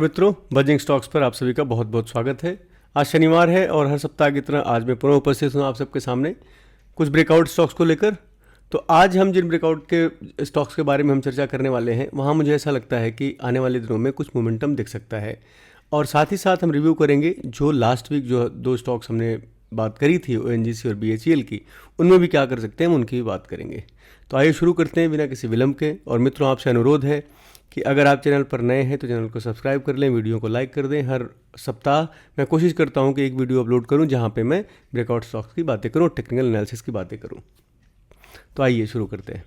मित्रों, buzzing stocks पर आप सभी का बहुत बहुत स्वागत है। आज शनिवार है और हर सप्ताह की तरह आज मैं पुनः उपस्थित हूँ आप सबके सामने कुछ ब्रेकआउट स्टॉक्स को लेकर। तो आज हम जिन ब्रेकआउट के स्टॉक्स के बारे में हम चर्चा करने वाले हैं, वहाँ मुझे ऐसा लगता है कि आने वाले दिनों में कुछ मोमेंटम दिख सकता है। और साथ ही साथ हम रिव्यू करेंगे जो लास्ट वीक जो दो स्टॉक्स हमने बात करी थी ओएनजीसी और बीएचईएल की, उनमें भी क्या कर सकते हैं हम उनकी भी बात करेंगे। तो आइए शुरू करते हैं बिना किसी विलंब के। और मित्रों, आपसे अनुरोध है कि अगर आप चैनल पर नए हैं तो चैनल को सब्सक्राइब कर लें, वीडियो को लाइक कर दें। हर सप्ताह मैं कोशिश करता हूं कि एक वीडियो अपलोड करूं जहां पे मैं ब्रेकआउट स्टॉक्स की बातें करूं, टेक्निकल एनालिसिस की बातें करूं। तो आइए शुरू करते हैं।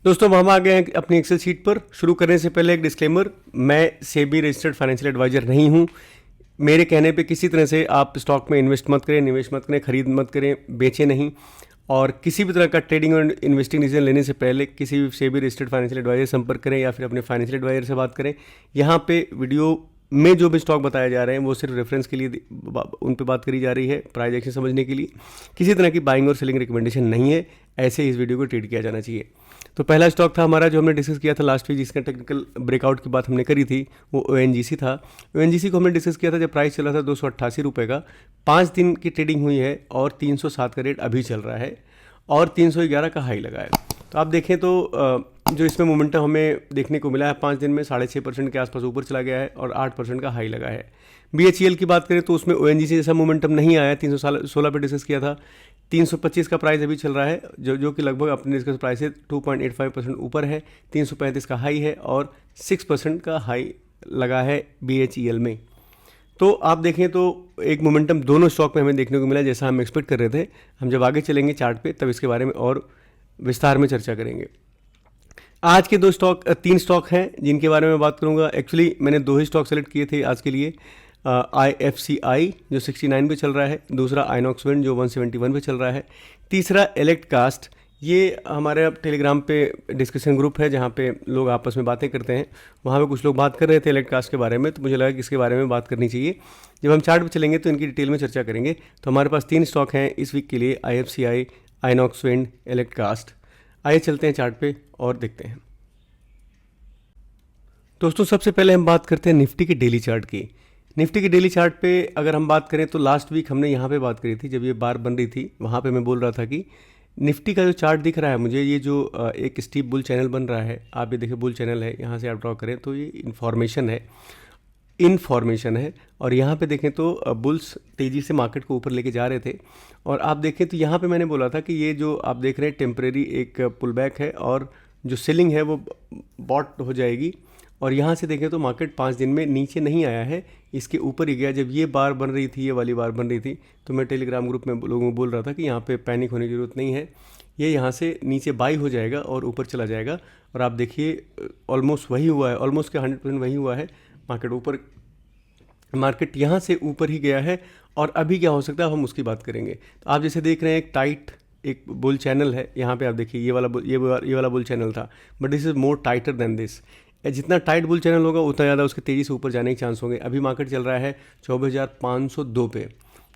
दोस्तों, हम आ गए हैं अपनी एक्सेल शीट पर। शुरू करने से पहले एक डिस्क्लेमर, मैं सेबी रजिस्टर्ड फाइनेंशियल एडवाइजर नहीं हूं। मेरे कहने पे किसी तरह से आप स्टॉक में इन्वेस्ट मत करें, निवेश मत करें, खरीद मत करें, बेचें नहीं। और किसी भी तरह का ट्रेडिंग और इन्वेस्टिंग डिसीजन लेने से पहले किसी भी सेबी रजिस्टर्ड फाइनेंशियल एडवाइजर संपर्क करें या फिर अपने फाइनेंशियल एडवाइजर से बात करें। यहाँ पे वीडियो में जो भी स्टॉक बताए जा रहे हैं वो सिर्फ रेफरेंस के लिए उन पे बात करी जा रही है, प्राइस एक्शन समझने के लिए। किसी तरह की बाइंग और सेलिंग रिकमेंडेशन नहीं है, ऐसे इस वीडियो को ट्रीट किया जाना चाहिए। तो पहला स्टॉक था हमारा जो हमने डिस्कस किया था लास्ट वीक, जिसका टेक्निकल ब्रेकआउट की बात हमने करी थी, वो ओएनजीसी था। ओएनजीसी को हमने डिस्कस किया था जब प्राइस चला था 288 रुपये का। 5 दिन की ट्रेडिंग हुई है और 307 का रेट अभी चल रहा है और 311 का हाई लगा है। तो आप देखें तो जो इसमें मोमेंटम हमें देखने को मिला है 5 दिन में 6.5% के आसपास ऊपर चला गया है और 8% का हाई लगा है। बीएचईएल की बात करें तो उसमें ओएनजीसी जैसा मोमेंटम नहीं आया। 316 पे डिस्कस किया था, 325 का प्राइस अभी चल रहा है, जो कि लगभग अपने डिस्कस प्राइस से 2.85% ऊपर है। 335 का हाई है और 6% का हाई लगा है बीएचईएल में। तो आप देखें तो एक मोमेंटम दोनों स्टॉक में हमें देखने को मिला जैसा हम एक्सपेक्ट कर रहे थे। हम जब आगे चलेंगे चार्ट पे तब इसके बारे में और विस्तार में चर्चा करेंगे। आज के 3 स्टॉक हैं जिनके बारे में बात करूंगा। एक्चुअली मैंने 2 ही स्टॉक सेलेक्ट किए थे आज के लिए। IFCI जो 69 पे चल रहा है, दूसरा आइनॉक्स विंड जो 171 पे चल रहा है, तीसरा इलेक्ट कास्ट। ये हमारे अब टेलीग्राम पे डिस्कशन ग्रुप है जहाँ पे लोग आपस में बातें करते हैं। वहाँ पे कुछ लोग बात कर रहे थे इलेक्ट कास्ट के बारे में, तो मुझे लगा कि इसके बारे में बात करनी चाहिए। जब हम चार्ट पे चलेंगे तो इनकी डिटेल में चर्चा करेंगे। तो हमारे पास 3 स्टॉक हैं इस वीक के लिए, IFCI, आइनॉक्स विंड, इलेक्ट कास्ट। आइए चलते हैं चार्ट पे और देखते हैं। दोस्तों, सबसे पहले हम बात करते हैं निफ्टी के डेली चार्ट की। निफ्टी के डेली चार्ट पे अगर हम बात करें तो लास्ट वीक हमने यहाँ पे बात करी थी जब ये बार बन रही थी। वहाँ पे मैं बोल रहा था कि निफ्टी का जो चार्ट दिख रहा है मुझे, ये जो एक स्टीप बुल चैनल बन रहा है, आप ये देखिए बुल चैनल है, यहाँ से आप ड्रॉ करें तो ये इन्फॉर्मेशन है। और यहाँ पे देखें तो बुल्स तेज़ी से मार्केट को ऊपर लेके जा रहे थे। और आप देखें तो यहाँ पे मैंने बोला था कि ये जो आप देख रहे हैं टेम्परेरी एक पुल बैक है और जो सेलिंग है वो बॉट हो जाएगी। और यहाँ से देखें तो मार्केट 5 दिन में नीचे नहीं आया है, इसके ऊपर ही गया। जब ये बार बन रही थी, ये वाली बार बन रही थी, तो मैं टेलीग्राम ग्रुप में लोगों को बोल रहा था कि यहाँ पे पैनिक होने की ज़रूरत नहीं है, ये यहाँ से नीचे बाई हो जाएगा और ऊपर चला जाएगा। और आप देखिए ऑलमोस्ट वही हुआ है, ऑलमोस्ट क्या 100% वही हुआ है। मार्केट यहाँ से ऊपर ही गया है। और अभी क्या हो सकता है हम उसकी बात करेंगे। तो आप जैसे देख रहे हैं एक बुल चैनल है, यहाँ पे आप देखिए ये वाला बुल चैनल था, but this is more tighter than this. जितना टाइट बुल चैनल होगा उतना ज़्यादा उसके तेज़ी से ऊपर जाने के चांस होंगे। अभी मार्केट चल रहा है 24,502 पे,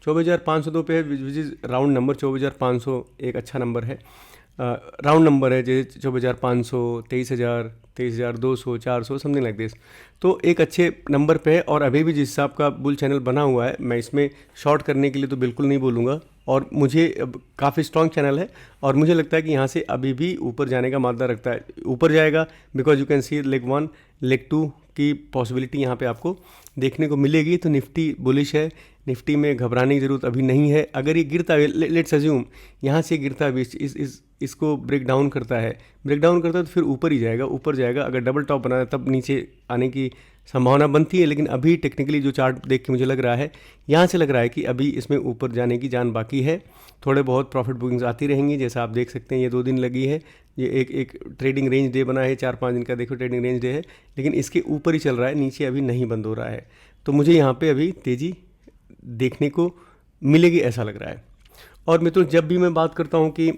24,502 पे है, विच इज़ राउंड नंबर। 24,500 एक अच्छा नंबर है, राउंड नंबर है। जैसे 24,500, 23,000, 23,200, 400 समथिंग लाइक दिस। तो एक अच्छे नंबर पे है। और अभी भी जिस हिसाब का बुल चैनल बना हुआ है, मैं इसमें शॉर्ट करने के लिए तो बिल्कुल नहीं बोलूँगा। और मुझे काफ़ी स्ट्रॉन्ग चैनल है और मुझे लगता है कि यहाँ से अभी भी ऊपर जाने का मादा रखता है, ऊपर जाएगा। Because you can C leg 1, leg 2 की पॉसिबिलिटी यहाँ पे आपको देखने को मिलेगी। तो निफ्टी बुलिश है, निफ्टी में घबराने की ज़रूरत अभी नहीं है। अगर ये गिरता है, लेट्स अज्यूम यहाँ से गिरता है, इसको ब्रेक डाउन करता है तो फिर ऊपर ही जाएगा, ऊपर जाएगा। अगर डबल टॉप बनाए तब नीचे आने की संभावना बनती है। लेकिन अभी टेक्निकली जो चार्ट देख के मुझे लग रहा है, यहाँ से लग रहा है कि अभी इसमें ऊपर जाने की जान बाकी है। थोड़े बहुत प्रॉफिट बुकिंग्स आती रहेंगी, जैसा आप देख सकते हैं ये 2 दिन लगी है। ये एक ट्रेडिंग रेंज डे बना है, 4-5 दिन का देखो ट्रेडिंग रेंज डे है, लेकिन इसके ऊपर ही चल रहा है, नीचे अभी नहीं बंद हो रहा है। तो मुझे यहाँ पे अभी तेज़ी देखने को मिलेगी ऐसा लग रहा है। और मित्रों, जब भी मैं बात करता हूँ कि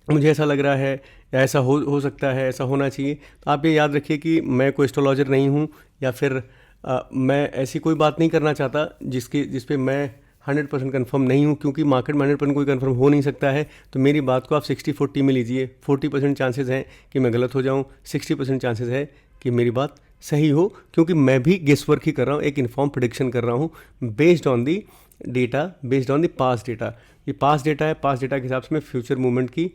मुझे ऐसा लग रहा है या ऐसा हो सकता है, ऐसा होना चाहिए, तो आप ये याद रखिए कि मैं कोई एस्ट्रोलॉजर नहीं हूँ या फिर मैं ऐसी कोई बात नहीं करना चाहता जिस पे मैं 100% कन्फर्म नहीं हूँ, क्योंकि मार्केट में 100% कोई कन्फर्म हो नहीं सकता है। तो मेरी बात को आप 60-40 में लीजिए। 40% चांसेस हैं कि मैं गलत हो जाऊँ, 60% चांसेस है कि मेरी बात सही हो, क्योंकि मैं भी गेस वर्क ही कर रहा हूँ, एक इन्फॉर्म प्रेडिक्शन कर रहा हूँ based on the data, based on the past data. ये पास्ट डेटा है, पास्ट डेटा के हिसाब से मैं फ्यूचर मूवमेंट की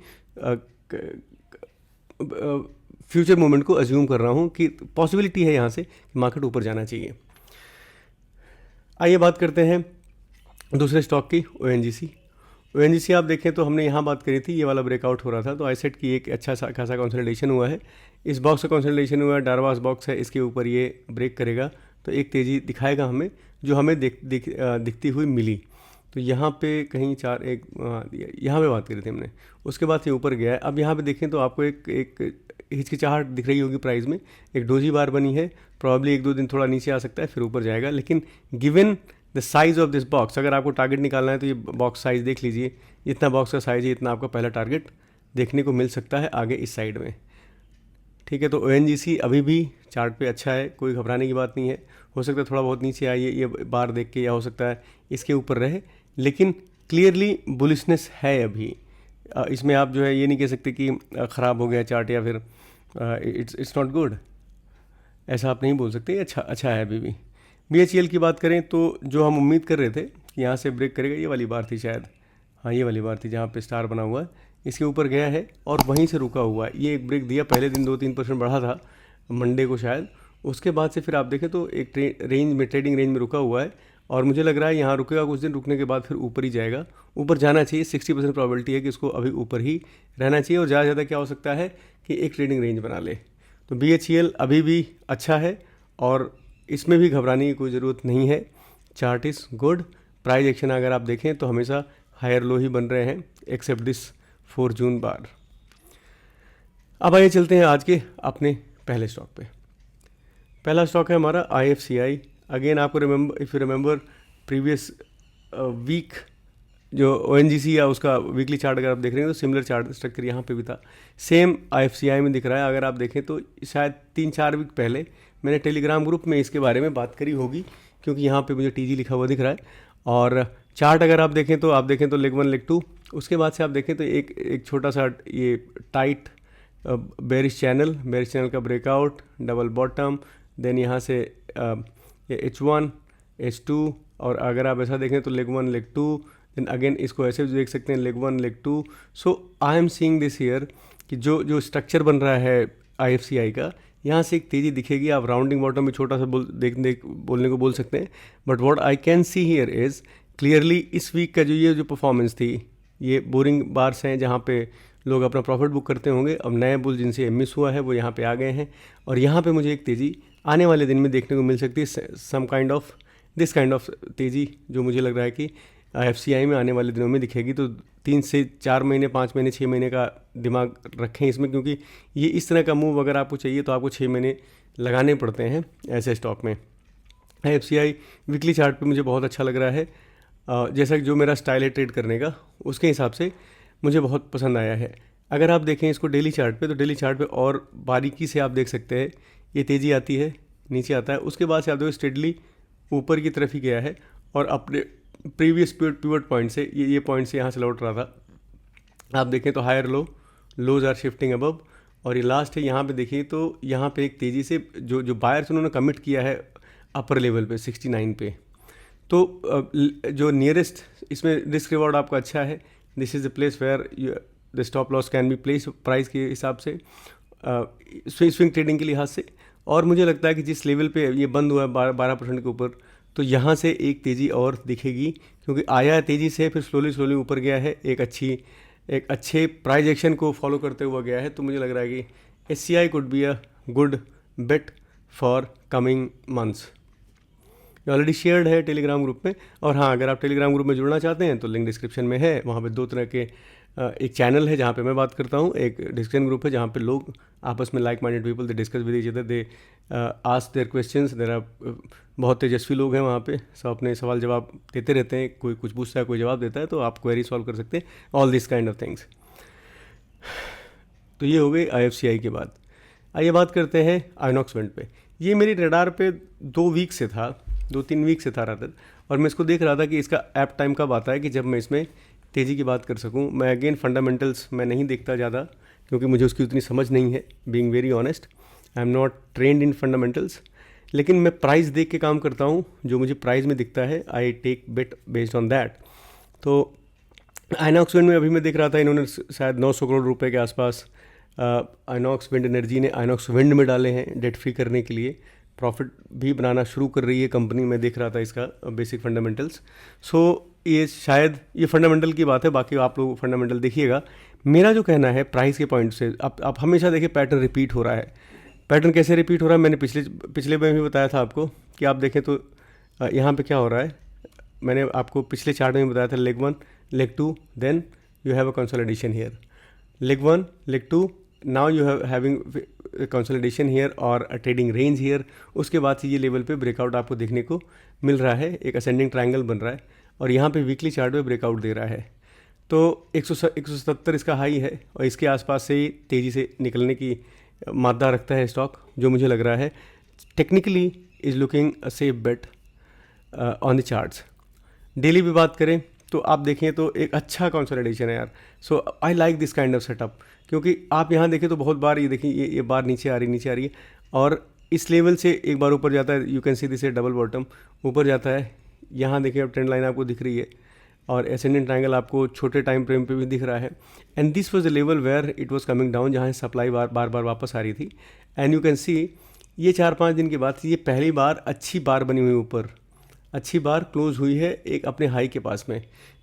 फ्यूचर मूवमेंट को अज्यूम कर रहा हूँ कि पॉसिबिलिटी है यहाँ से कि मार्केट ऊपर जाना चाहिए। आइए बात करते हैं दूसरे स्टॉक की, ओएनजीसी। ओएनजीसी आप देखें तो हमने यहाँ बात करी थी, ये वाला ब्रेकआउट हो रहा था, तो आई सेट की एक अच्छा खासा कंसोलिडेशन हुआ है। इस बॉक्स का कंसोलिडेशन हुआ है, डारवास बॉक्स है, इसके ऊपर ये ब्रेक करेगा तो एक तेज़ी दिखाएगा हमें, जो हमें दिखती हुई मिली। तो यहाँ पे कहीं यहाँ पे बात करी थी हमने, उसके बाद ये ऊपर गया है। अब यहाँ पे देखें तो आपको एक हिचकिचाहट दिख रही होगी प्राइस में, एक डोजी बार बनी है, प्रॉब्ली 1-2 दिन थोड़ा नीचे आ सकता है, फिर ऊपर जाएगा। लेकिन given the size of this box, अगर आपको टारगेट निकालना है तो ये बॉक्स साइज़ देख लीजिए, इतना बॉक्स का साइज़ है, इतना आपका पहला टारगेट देखने को मिल सकता है आगे इस साइड में। ठीक है, तो ओएनजीसी अभी भी चार्ट पे अच्छा है, कोई घबराने की बात नहीं है। हो सकता है थोड़ा बहुत नीचे आइए ये बार देख के, या हो सकता है इसके ऊपर रहे, लेकिन क्लियरली बुलिशनेस है अभी। इसमें आप जो है ये नहीं कह सकते कि ख़राब हो गया चार्ट या फिर इट्स नॉट गुड, ऐसा आप नहीं बोल सकते, अच्छा है अभी भी। बीएचईएल की बात करें तो जो हम उम्मीद कर रहे थे कि यहाँ से ब्रेक करेगा, ये वाली बार थी शायद, हाँ ये वाली बार थी जहाँ पे स्टार बना हुआ है, इसके ऊपर गया है और वहीं से रुका हुआ है। ये एक ब्रेक दिया, पहले दिन 2-3% बढ़ा था मंडे को शायद, उसके बाद से फिर आप देखें तो एक ट्रेडिंग रेंज में रुका हुआ है, और मुझे लग रहा है यहाँ रुकेगा कुछ दिन, रुकने के बाद फिर ऊपर ही जाएगा, ऊपर जाना चाहिए। 60% प्रोबेबिलिटी है कि इसको अभी ऊपर ही रहना चाहिए, और ज़्यादा से ज़्यादा क्या हो सकता है कि एक ट्रेडिंग रेंज बना ले। तो बीएचईएल अभी भी अच्छा है और इसमें भी घबराने की कोई ज़रूरत नहीं है। Chart is good, price action अगर आप देखें तो हमेशा हायर लो ही बन रहे हैं, एक्सेप्ट दिस 4 जून बार। अब आइए चलते हैं आज के अपने पहले स्टॉक पे। पहला स्टॉक है हमारा आईएफसीआई। अगेन आपको if you remember previous week जो ओएनजीसी या उसका वीकली चार्ट अगर आप देख रहे हैं तो सिमिलर चार्ट स्ट्रक्चर यहाँ पे भी था, सेम आईएफसीआई में दिख रहा है। अगर आप देखें तो शायद 3-4 वीक पहले मैंने टेलीग्राम ग्रुप में इसके बारे में बात करी होगी, क्योंकि यहाँ पे मुझे टीजी लिखा हुआ दिख रहा है। और चार्ट अगर आप देखें तो लेग 1 लेग 2, उसके बाद से आप देखें तो एक छोटा सा ये टाइट बेरिश चैनल का ब्रेकआउट, डबल बॉटम, देन यहाँ से H1 H2, और अगर आप ऐसा देखें तो लेग 1 लेग 2, देन अगेन इसको ऐसे देख सकते हैं, leg 1 leg 2। So I am seeing this here कि जो स्ट्रक्चर बन रहा है आईएफसीआई का, यहाँ से एक तेज़ी दिखेगी। आप राउंडिंग बॉटम में छोटा सा बोलने को बोल सकते हैं, but what I can see here is clearly इस वीक का जो परफॉर्मेंस थी, ये बोरिंग बार्स हैं जहाँ पे लोग अपना प्रॉफिट बुक करते होंगे। अब नए बुल जिनसे मिस हुआ है वो यहाँ पे आ गए हैं, और यहाँ पे मुझे एक तेज़ी आने वाले दिन में देखने को मिल सकती है, दिस काइंड ऑफ तेज़ी, जो मुझे लग रहा है कि आईएफसीआई में आने वाले दिनों में दिखेगी। तो 3 से 4 महीने, 5 महीने, 6 महीने का दिमाग रखें इसमें, क्योंकि ये इस तरह का मूव अगर आपको चाहिए तो आपको 6 महीने लगाने पड़ते हैं ऐसे स्टॉक में। आईएफसीआई वीकली चार्ट पे मुझे बहुत अच्छा लग रहा है, जैसा कि जो मेरा स्टाइल है ट्रेड करने का, उसके हिसाब से मुझे बहुत पसंद आया है। अगर आप देखें इसको डेली चार्ट पे, तो डेली चार्ट पे और बारीकी से आप देख सकते हैं, ये तेज़ी आती है, नीचे आता है, उसके बाद से आप देखो स्टेडली ऊपर की तरफ ही गया है, और अपने प्रीवियस पिवट पॉइंट से ये पॉइंट से यहाँ से लौट रहा था। आप देखें तो higher lows are shifting above, और ये लास्ट है यहाँ पे देखिए तो यहाँ पे एक तेज़ी से जो बायर्स उन्होंने कमिट किया है अपर लेवल पे 69 पे, तो जो नियरेस्ट इसमें रिस्क रिवॉर्ड आपका अच्छा है। This is the place where the stop loss can be place price के हिसाब से, स्विंग ट्रेडिंग के लिहाज से। और मुझे लगता है कि जिस लेवल पे ये बंद हुआ है 12% के ऊपर, तो यहाँ से एक तेज़ी और दिखेगी, क्योंकि आया है तेज़ी से, फिर स्लोली ऊपर गया है, एक अच्छे प्राइस एक्शन को फॉलो करते हुआ गया है। तो मुझे लग रहा है कि HCI could be a good bet for coming months. Already shared है टेलीग्राम ग्रुप में, और हाँ अगर आप टेलीग्राम ग्रुप में जुड़ना चाहते हैं तो लिंक डिस्क्रिप्शन में है। वहाँ पे 2 तरह के एक चैनल है जहाँ पे मैं बात करता हूँ, एक डिस्कशन ग्रुप है जहाँ पे लोग आपस में like minded people they discuss with each other, they ask their questions. There are बहुत तेजस्वी लोग हैं वहाँ पे, सब अपने सवाल जवाब देते रहते हैं, कोई कुछ पूछता है कोई जवाब देता है, तो आप क्वेरी सॉल्व कर सकते हैं, all this kind of things. तो ये हो गई आईएफसीआई की बात। आइए बात करते हैं आइनॉक्स विंड पे। ये मेरी रडार पे 2 वीक से था, 2-3 वीक से था रादर, और मैं इसको देख रहा था कि इसका ऐप टाइम कब आता है कि जब मैं इसमें तेज़ी की बात कर सकूं। मैं अगेन फंडामेंटल्स मैं नहीं देखता ज़्यादा, क्योंकि मुझे उसकी उतनी समझ नहीं है, being very honest. I am not trend in fundamentals. लेकिन मैं प्राइस देख के काम करता हूँ, जो मुझे प्राइस में दिखता है I take bet based on that. तो आइनॉक्स विंड में अभी मैं देख रहा था इन्होंने शायद 900 करोड़ रुपए के आसपास आइनॉक्स विंड एनर्जी ने आइनॉक्स विंड में डाले हैं डेट फ्री करने के लिए। प्रॉफिट भी बनाना शुरू कर रही है कंपनी, मैं देख रहा था इसका बेसिक फंडामेंटल्स। सो ये शायद ये फंडामेंटल की बात है, बाकी आप लोग फंडामेंटल देखिएगा। मेरा जो कहना है प्राइस के पॉइंट से, आप हमेशा देखिए पैटर्न रिपीट हो रहा है। पैटर्न कैसे रिपीट हो रहा है, मैंने पिछले में भी बताया था आपको कि आप देखें तो यहाँ पे क्या हो रहा है। मैंने आपको पिछले चार्ट में बताया था leg 1, leg 2, then you have a consolidation here. Leg 1, leg 2, now you have having consolidation here और अ ट्रेडिंग रेंज हियर। उसके बाद से ये लेवल पे ब्रेकआउट आपको देखने को मिल रहा है, एक असेंडिंग ट्रायंगल बन रहा है और यहाँ पे वीकली चार्ट पे ब्रेकआउट दे रहा है। तो 170 इसका हाई है और इसके आसपास से ही तेज़ी से निकलने की मादा रखता है स्टॉक, जो मुझे लग रहा है technically is looking a safe bet on the charts. Daily भी बात करें तो आप देखें तो एक अच्छा कंसोलिडेशन है यार। So I like this kind of setup, क्योंकि आप यहाँ देखें तो बहुत बार ये देखिए ये बार नीचे आ रही है और इस लेवल से एक बार ऊपर जाता है। You can see this A double bottom, ऊपर जाता है। यहाँ देखिए अब ट्रेंड लाइन आपको दिख रही है और एसेंडेंट ट्रायंगल आपको छोटे टाइम फ्रेम पे भी दिख रहा है। And this was the level where it was coming down, जहाँ सप्लाई बार बार वापस आ रही थी। एंड यू कैन सी ये 4-5 दिन के बाद ये पहली बार अच्छी बार बनी हुई, ऊपर अच्छी बार क्लोज हुई है एक अपने हाई के पास में।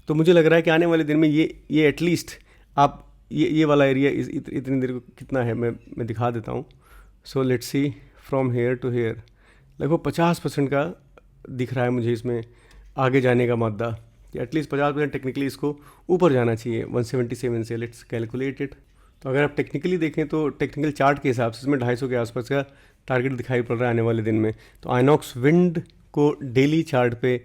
तो मुझे लग रहा है कि आने वाले दिन में ये एटलीस्ट आप ये वाला एरिया इतनी देर को कितना है मैं दिखा देता हूँ। So let's see from here to here लगभग 50% का दिख रहा है मुझे इसमें आगे जाने का मादा, कि एटलीस्ट 50% टेक्निकली इसको ऊपर जाना चाहिए 177 से। Let's calculate it. तो अगर आप टेक्निकली देखें तो टेक्निकल चार्ट के हिसाब से इसमें 250 के आसपास का टारगेट दिखाई पड़ रहा है आने वाले दिन में। तो आइनॉक्स विंड को डेली चार्ट पे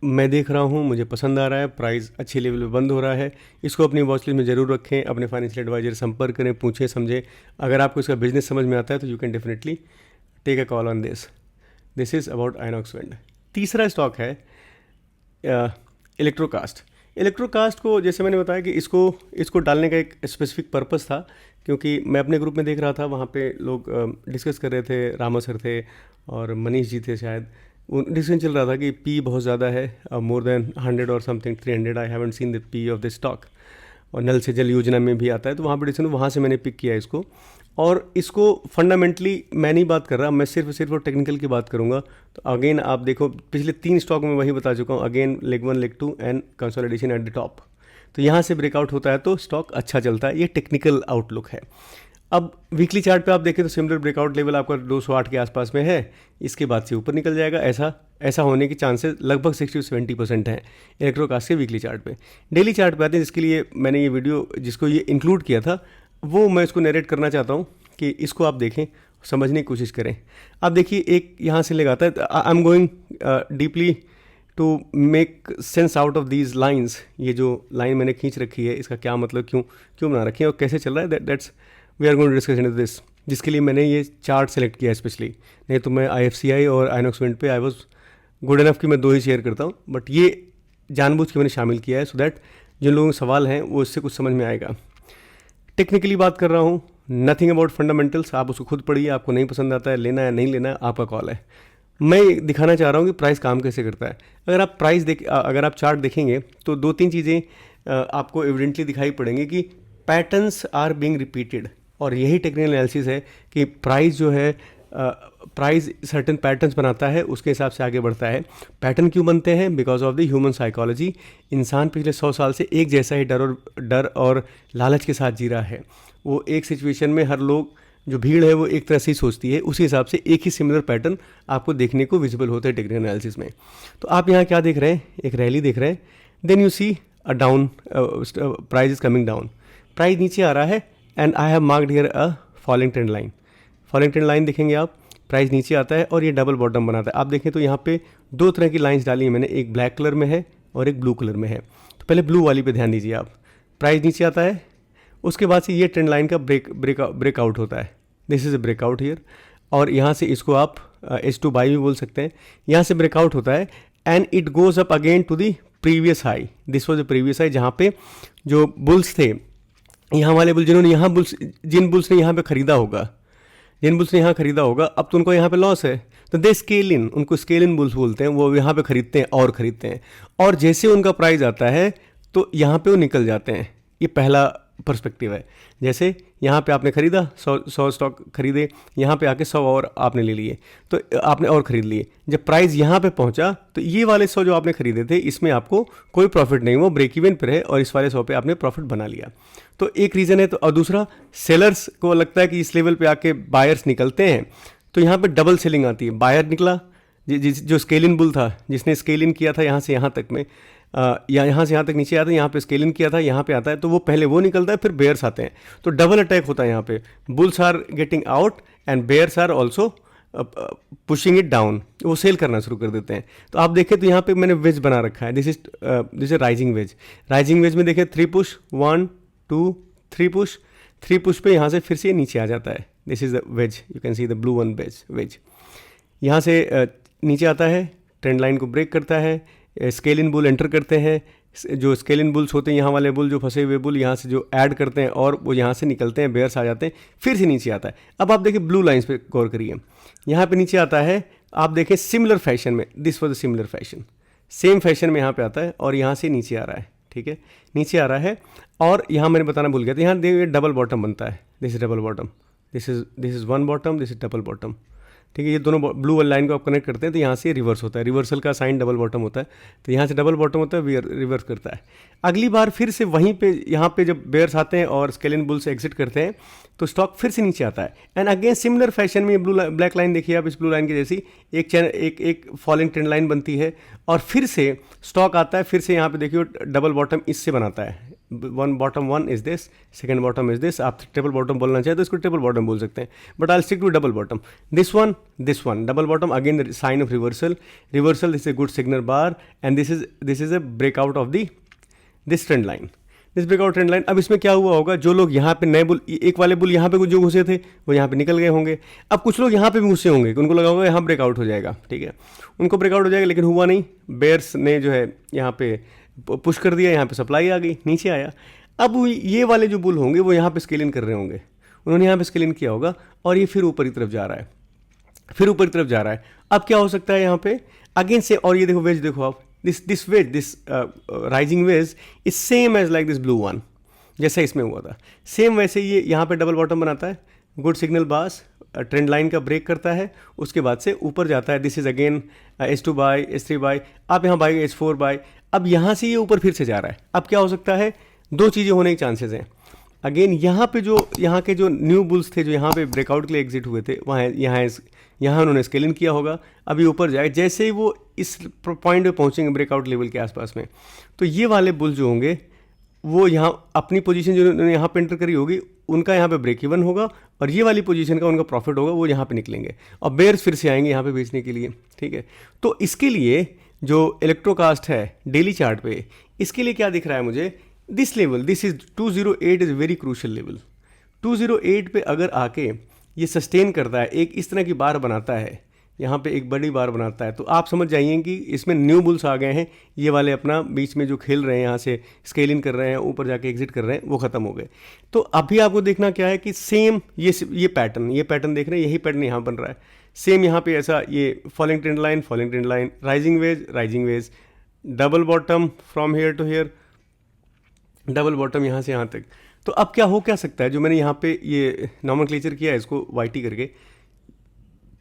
मैं देख रहा हूँ, मुझे पसंद आ रहा है। प्राइस अच्छे लेवल पे बंद हो रहा है। इसको अपनी वॉच लिस्ट में ज़रूर रखें, अपने फाइनेंशियल एडवाइजर संपर्क करें, पूछें समझें। अगर आपको इसका बिजनेस समझ में आता है तो you can definitely take a call on this. This is about Inox Wind. तीसरा स्टॉक है इलेक्ट्रोकास्ट। इलेक्ट्रोकास्ट को जैसे मैंने बताया कि इसको डालने का एक स्पेसिफिक पर्पस था, क्योंकि मैं अपने ग्रुप में देख रहा था, वहाँ पे लोग डिस्कस कर रहे थे। रामा सर थे और मनीष जी थे शायद। वो डिस्कशन चल रहा था कि पी बहुत ज़्यादा है, मोर देन 100 और something 300। I haven't seen the P of the stock. और नल से जल योजना में भी आता है, तो वहाँ पर डिस्कशन, वहाँ से मैंने पिक किया इसको। और इसको फंडामेंटली मैं नहीं बात कर रहा, मैं सिर्फ और टेक्निकल की बात करूंगा। तो अगेन आप देखो पिछले 3 स्टॉक में वही बता चुका हूँ। Again leg 1, leg 2 and consolidation at the top. तो यहाँ से ब्रेकआउट होता है तो स्टॉक अच्छा चलता है। ये टेक्निकल आउटलुक है। अब वीकली चार्ट पे आप देखें तो सिमिलर ब्रेकआउट लेवल आपका 208 के आसपास में है। इसके बाद से ऊपर निकल जाएगा, ऐसा होने के चांसेस लगभग 60-70% हैं इलेक्ट्रोकास्ट के वीकली चार्ट पे। डेली चार्ट पे आते हैं, जिसके लिए मैंने ये वीडियो जिसको ये इंक्लूड किया था, वो मैं इसको नरेट करना चाहता हूँ कि इसको आप देखें, समझने की कोशिश करें। आप देखिए एक यहाँ से लगाता है। I am going deeply to make sense out of these lines. ये जो लाइन मैंने खींच रखी है, इसका क्या मतलब, क्यों बना रखी है और कैसे चल रहा है, that's we are going to discuss into this. जिसके लिए मैंने ये चार्ट सेलेक्ट किया है स्पेशली। नहीं तो मैं IFCI और आइनॉक्स विंड पे आई वॉज गुड इनफ कि मैं 2 ही शेयर करता हूँ, बट ये जानबूझ के मैंने शामिल किया है सो दैट जिन लोगों के सवाल हैं वो इससे कुछ समझ में आएगा। टेक्निकली बात कर रहा हूँ, नथिंग अबाउट फंडामेंटल्स। आप उसको खुद पढ़िए, आपको नहीं पसंद आता है, लेना है नहीं लेना है आपका कॉल है। मैं दिखाना चाह रहा हूँ कि प्राइस काम कैसे करता है। अगर आप चार्ट देखेंगे तो 2-3 चीज़ें आपको एविडेंटली दिखाई पड़ेंगी कि पैटर्न्स आर बीइंग रिपीटेड। और यही टेक्निकल एनालिसिस है कि प्राइस जो है प्राइस सर्टेन पैटर्न्स बनाता है, उसके हिसाब से आगे बढ़ता है। पैटर्न क्यों बनते हैं? Because of the human psychology. इंसान पिछले 100 साल से एक जैसा ही डर और लालच के साथ जी रहा है। वो एक सिचुएशन में हर लोग, जो भीड़ है वो एक तरह से ही सोचती है, उसी हिसाब से एक ही सिमिलर पैटर्न आपको देखने को विजिबल होता है टेक्निकल एनालिसिस में। तो आप यहाँ क्या देख रहे हैं? एक रैली देख रहे हैं। Then you see a down, price is coming down, price नीचे आ रहा है and I have marked here a falling trend line. Falling trend line देखेंगे आप, प्राइस नीचे आता है और ये डबल बॉटम बनाता है। आप देखें तो यहाँ पे 2 तरह की लाइंस डाली है मैंने, एक ब्लैक कलर में है और एक ब्लू कलर में है। तो पहले ब्लू वाली पे ध्यान दीजिए आप। प्राइस नीचे आता है, उसके बाद से ये ट्रेंड लाइन का ब्रेकआउट होता है। This is a breakout here. और यहाँ से इसको आप H2 बाई भी बोल सकते हैं। यहाँ से ब्रेकआउट होता है and it goes up again to the previous high. This was the previous high, जहाँ पे जो बुल्स थे, यहाँ वाले बुल जिन्होंने यहाँ बुल्स जिन बुल्स ने यहाँ पे खरीदा होगा, जिन बुल्स ने यहाँ खरीदा होगा, अब तो उनको यहाँ पे लॉस है, तो दे स्केल इन, उनको स्केल इन बुल्स बोलते हैं। वो यहाँ पे खरीदते हैं और खरीदते हैं, और जैसे उनका प्राइस आता है तो यहाँ पे वो निकल जाते हैं। ये पहला पर्सपेक्टिव है। जैसे यहाँ पे आपने खरीदा 100 स्टॉक खरीदे, यहाँ पे आके 100 और आपने ले लिए, तो आपने और ख़रीद लिए। जब प्राइस यहाँ पे पहुँचा तो ये वाले 100 जो आपने खरीदे थे, इसमें आपको कोई प्रॉफिट नहीं, वो ब्रेक इवन पर है, और इस वाले 100 पे आपने प्रॉफिट बना लिया। तो एक रीज़न है। तो और दूसरा, सेलर्स को लगता है कि इस लेवल पे आके बायर्स निकलते हैं, तो यहाँ पे डबल सेलिंग आती है। बायर निकला, जो स्केल इन बुल था, जिसने स्केल इन किया था यहाँ से यहाँ तक में, या यहाँ से यहाँ तक नीचे आता है, यहाँ पे स्केल इन किया था, यहाँ पे आता है, तो वो पहले वो निकलता है, फिर बेयर्स आते हैं, तो डबल अटैक होता है यहाँ पे। Bulls are getting out and bears are also pushing it down, वो सेल करना शुरू कर देते हैं। तो आप देखें तो यहाँ पे मैंने वेज बना रखा है, this is rising veg. Rising veg में देखें 3 पुश, 1 2 3 पुश, 3 पुश पे यहाँ से फिर से नीचे आ जाता है। This is the wedge, you can see the blue one wedge. यहाँ से नीचे आता है, ट्रेंड लाइन को ब्रेक करता है, स्केल इन बुल एंटर करते हैं। जो स्केल इन बुल्स होते हैं, यहाँ वाले बुल जो फंसे हुए बुल, यहाँ से जो ऐड करते हैं और वो यहाँ से निकलते हैं, बेयर्स आ जाते हैं, फिर से नीचे आता है। अब आप देखिए ब्लू लाइंस पे गौर करिए, यहाँ पे नीचे आता है, आप देखें सिमिलर फैशन में, this was a similar fashion, same fashion में यहाँ पे आता है और यहाँ से नीचे आ रहा है, ठीक है, नीचे आ रहा है। और यहाँ मैंने बताना भूल गया था, यहाँ देखिए डबल बॉटम बनता है, this is double bottom, this is one bottom, this is double bottom, ठीक है। ये दोनों ब्लू वाली लाइन को आप कनेक्ट करते हैं तो यहाँ से रिवर्स होता है, रिवर्सल का साइन डबल बॉटम होता है, तो यहाँ से डबल बॉटम होता है, रिवर्स करता है। अगली बार फिर से वहीं पे, यहाँ पे जब बेयर्स आते हैं और स्केल इन बुल से एग्जिट करते हैं, तो स्टॉक फिर से नीचे आता है एंड अगेन सिमिलर फैशन में ब्लैक लाइन देखिए आप, इस ब्लू लाइन की जैसी एक फॉलिंग ट्रेंड लाइन बनती है और फिर से स्टॉक आता है, फिर से यहाँ पे देखिए डबल बॉटम इससे बनाता है। One bottom one is this, second bottom is this. आप ट्रिपल बॉटम बोलना चाहे तो इसको ट्रिपल बॉटम बोल सकते हैं, but I stick to double bottom. This one double bottom, again sign of reversal, this is good signal bar and this is a breakout of this trend line, this breakout trend line. अब इसमें क्या हुआ होगा, जो लोग यहाँ पे नए बुल, एक वाले बुल यहाँ पे जो घुसे थे वो यहाँ पे निकल गए होंगे। अब कुछ लोग यहाँ पे भी घुसे होंगे, उनको लगा होगा यहाँ ब्रेकआउट हो जाएगा, ठीक है, उनको ब्रेकआउट हो जाएगा, लेकिन हुआ नहीं। बेयर्स ने जो है यहाँ पे पुश कर दिया, यहाँ पे सप्लाई आ गई, नीचे आया। अब ये वाले जो बुल होंगे वो यहाँ पे स्केल इन कर रहे होंगे, उन्होंने यहाँ पे स्केल इन किया होगा और ये फिर ऊपर की तरफ जा रहा है, फिर ऊपर की तरफ जा रहा है। अब क्या हो सकता है यहाँ पे अगेन से, और ये देखो वेज देखो आप, this wedge, this rising wedge is same as like this blue one, जैसा इसमें हुआ था सेम वैसे ये यहाँ पे डबल बॉटम बनाता है, गुड सिग्नल बास, ट्रेंड लाइन का ब्रेक करता है, उसके बाद से ऊपर जाता है। This is again H2 by, H3 by, आप यहाँ बाई H4 बाई। अब यहाँ से ये ऊपर फिर से जा रहा है। अब क्या हो सकता है, दो चीज़ें होने के चांसेस हैं। अगेन यहाँ पे जो यहाँ के जो न्यू बुल्स थे जो यहाँ पे ब्रेकआउट के लिए एग्जिट हुए थे, वहाँ यहाँ उन्होंने स्केल इन किया होगा, अभी ऊपर जाए, जैसे ही वो इस पॉइंट पे पहुँचेंगे ब्रेकआउट लेवल के आसपास में, तो ये वाले बुल जो होंगे वो यहाँ अपनी पोजीशन जो उन्होंने यहाँ पे एंटर करी होगी उनका यहाँ पे ब्रेक इवन होगा और ये वाली पोजीशन का उनका प्रॉफिट होगा, वो यहाँ पे निकलेंगे और बेयर्स फिर से आएंगे यहाँ पे बेचने के लिए, ठीक है। तो इसके लिए जो इलेक्ट्रोकास्ट है डेली चार्ट पे, इसके लिए क्या दिख रहा है मुझे, this level, this is 208 is very crucial level. 208 पे अगर आके ये सस्टेन करता है, एक इस तरह की बार बनाता है, यहाँ पे एक बड़ी बार बनाता है, तो आप समझ जाइए कि इसमें न्यू बुल्स आ गए हैं, ये वाले अपना बीच में जो खेल रहे हैं, यहाँ से स्केल इन कर रहे हैं, ऊपर जाके एग्जिट कर रहे हैं, वो खत्म हो गए। तो अभी आपको देखना क्या है कि सेम ये पैटर्न देख रहे हैं, यही पैटर्न यहाँ बन रहा है, सेम यहाँ पे ऐसा, ये falling trend line, rising wedge, double bottom from here to here, double bottom यहाँ से यहाँ तक। तो अब क्या सकता है, जो मैंने यहाँ पे ये नॉमेनक्लेचर किया है इसको YT करके,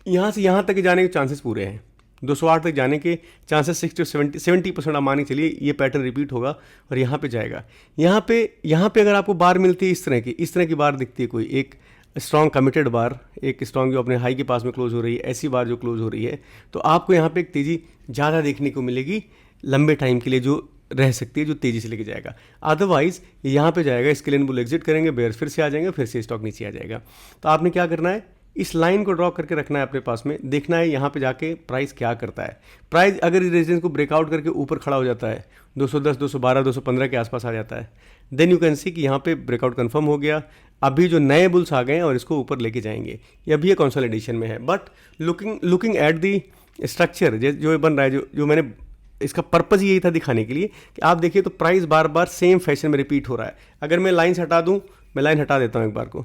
यहाँ से यहाँ तक जाने के चांसेस पूरे हैं, 208 तक जाने के चांसेस 60 से 70% आप मान के चलिए ये पैटर्न रिपीट होगा और यहाँ पे जाएगा। यहाँ पे अगर आपको बार मिलती है इस तरह की बार दिखती है, कोई एक स्ट्रॉन्ग कमिटेड बार, एक स्ट्रॉन्ग जो अपने हाई के पास में क्लोज हो रही है, ऐसी बार जो क्लोज हो रही है, तो आपको यहाँ पे एक तेज़ी ज़्यादा देखने को मिलेगी लंबे टाइम के लिए, जो रह सकती है, जो तेज़ी से लेके जाएगा। अदरवाइज यहाँ पे जाएगा, स्केल इन बुल एग्जिट करेंगे, बेयर्स फिर से आ जाएंगे, फिर से स्टॉक नीचे आ जाएगा। तो आपने क्या करना है, इस लाइन को ड्रॉ करके रखना है अपने पास में, देखना है यहाँ पे जाके प्राइस क्या करता है। प्राइस अगर इस रेजिस्टेंस को ब्रेकआउट करके ऊपर खड़ा हो जाता है 210, 212, 215 के आसपास आ जाता है, देन यू कैन सी कि यहाँ पे ब्रेकआउट कंफर्म हो गया। अभी जो नए बुल्स आ गए हैं और इसको ऊपर लेके जाएंगे, ये अभी ये कंसोलिडेशन में है। But looking at the structure जो बन रहा है, जो मैंने इसका पर्पज़ यही था दिखाने के लिए कि आप देखिए तो प्राइस बार बार सेम फैशन में रिपीट हो रहा है। अगर मैं लाइन्स हटा दूं, मैं लाइन हटा देता हूं एक बार को,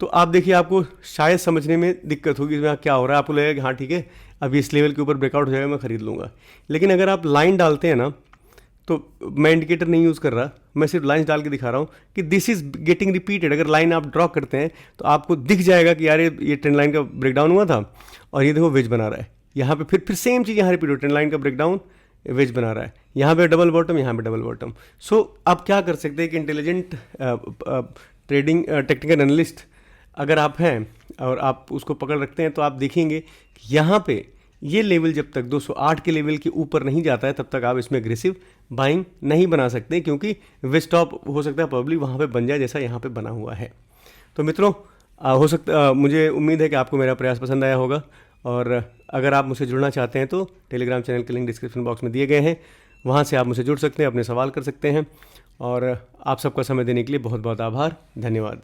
तो आप देखिए आपको शायद समझने में दिक्कत होगी इसमें क्या हो रहा है। आपको लगेगा कि हाँ ठीक है, अभी इस लेवल के ऊपर ब्रेकआउट हो जाएगा, मैं खरीद लूँगा। लेकिन अगर आप लाइन डालते हैं ना, तो मैं इंडिकेटर नहीं यूज़ कर रहा, मैं सिर्फ लाइन डाल के दिखा रहा हूँ कि दिस इज़ गेटिंग रिपीटेड। अगर लाइन आप ड्रॉ करते हैं तो आपको दिख जाएगा कि यार ये ट्रेंड लाइन का ब्रेकडाउन हुआ था और ये देखो वेज बना रहा है। यहाँ पे फिर सेम चीज़ यहाँ रिपीट हो, ट्रेंड लाइन का ब्रेकडाउन, वेज बना रहा है, यहाँ पे डबल बॉटम, यहाँ पे डबल बॉटम। सो आप क्या कर सकते हैं कि इंटेलिजेंट ट्रेडिंग टेक्निकल एनालिस्ट अगर आप हैं और आप उसको पकड़ रखते हैं, तो आप देखेंगे कि यहाँ पे ये लेवल जब तक 208 के लेवल के ऊपर नहीं जाता है तब तक आप इसमें एग्रेसिव बाइंग नहीं बना सकते, क्योंकि वे स्टॉप हो सकता है पब्लिक वहाँ पे बन जाए जैसा यहाँ पे बना हुआ है। तो मित्रों, हो सकता मुझे उम्मीद है कि आपको मेरा प्रयास पसंद आया होगा, और अगर आप मुझसे जुड़ना चाहते हैं तो टेलीग्राम चैनल के लिंक डिस्क्रिप्शन बॉक्स में दिए गए हैं, वहाँ से आप मुझसे जुड़ सकते हैं, अपने सवाल कर सकते हैं। और आप सबका समय देने के लिए बहुत बहुत आभार, धन्यवाद।